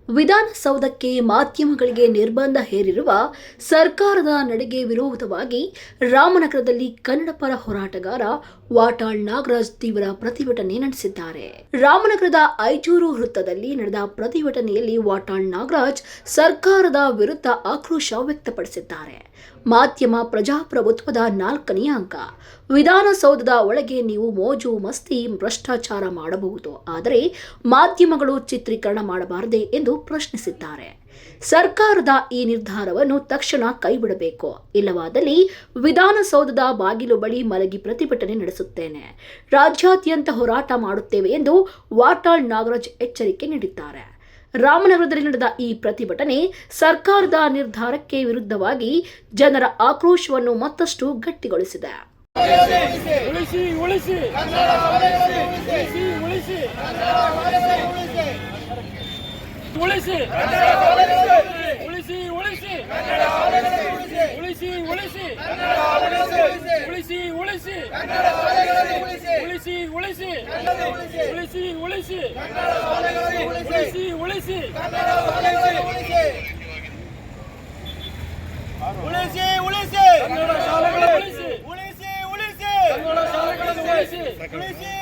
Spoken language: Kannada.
ವಿಧಾನಸೌಧಕ್ಕೆ ಮಾಧ್ಯಮಗಳಿಗೆ ನಿರ್ಬಂಧ ಹೇರಿರುವ ಸರ್ಕಾರದ ನಡೆಗೆ ವಿರೋಧವಾಗಿ ರಾಮನಗರದಲ್ಲಿ ಕನ್ನಡ ಪರ ಹೋರಾಟಗಾರ ವಾಟಾಳ್ ನಾಗರಾಜ್ ತೀವ್ರ ಪ್ರತಿಭಟನೆ ನಡೆಸಿದ್ದಾರೆ. ರಾಮನಗರದ ಐಜೂರು ವೃತ್ತದಲ್ಲಿ ನಡೆದ ಪ್ರತಿಭಟನೆಯಲ್ಲಿ ವಾಟಾಳ್ ನಾಗರಾಜ್ ಸರ್ಕಾರದ ವಿರುದ್ಧ ಆಕ್ರೋಶ ವ್ಯಕ್ತಪಡಿಸಿದ್ದಾರೆ. ಮಾಧ್ಯಮ ಪ್ರಜಾಪ್ರಭುತ್ವದ 4ನೇ ಅಂಕ. ವಿಧಾನಸೌಧದ ಒಳಗೆ ನೀವು ಮೋಜು ಮಸ್ತಿ ಭ್ರಷ್ಟಾಚಾರ ಮಾಡಬಹುದು, ಆದರೆ ಮಾಧ್ಯಮಗಳು ಚಿತ್ರೀಕರಣ ಮಾಡಬಾರದೆ ಎಂದು ಪ್ರಶ್ನಿಸಿದ್ದಾರೆ. ಸರ್ಕಾರದ ಈ ನಿರ್ಧಾರವನ್ನು ತಕ್ಷಣ ಕೈಬಿಡಬೇಕು, ಇಲ್ಲವಾದಲ್ಲಿ ವಿಧಾನಸೌಧದ ಬಾಗಿಲು ಬಳಿ ಮಲಗಿ ಪ್ರತಿಭಟನೆ ನಡೆಸುತ್ತೇನೆ, ರಾಜ್ಯಾದ್ಯಂತ ಹೋರಾಟ ಮಾಡುತ್ತೇವೆ ಎಂದು ವಾಟಾಳ್ ನಾಗರಾಜ್ ಎಚ್ಚರಿಕೆ ನೀಡಿದ್ದಾರೆ. ರಾಮನಗರದಲ್ಲಿ ನಡೆದ ಈ ಪ್ರತಿಭಟನೆ ಸರ್ಕಾರದ ನಿರ್ಧಾರಕ್ಕೆ ವಿರುದ್ಧವಾಗಿ ಜನರ ಆಕ್ರೋಶವನ್ನು ಮತ್ತಷ್ಟು ಗಟ್ಟಿಗೊಳಿಸಿದೆ. ಉಳಿಸಿ ಉಳಿಸಿ ಉಳಿಸಿ ಉಳಿಸಿ ಉಳಿಸಿ ಉಳಿಸಿ ಉಳಿಸಿ ಉಳಿಸಿ ಉಳಿಸಿ ಉಳಿಸಿ ಉಳಿಸಿ ಉಳಿಸಿ ಉಳಿಸಿ ಉಳಿಸಿ ಉಳಿಸಿ ಉಳಿಸಿ ಉಳಿಸಿ ಉಳಿಸಿ ಕನ್ನಡ ಶಾಲೆಗಳ ಉಳಿಸಿ ಉಳಿಸಿ ಉಳಿಸಿ ಕನ್ನಡ ಶಾಲೆಗಳ ಉಳಿಸಿ ಉಳಿಸಿ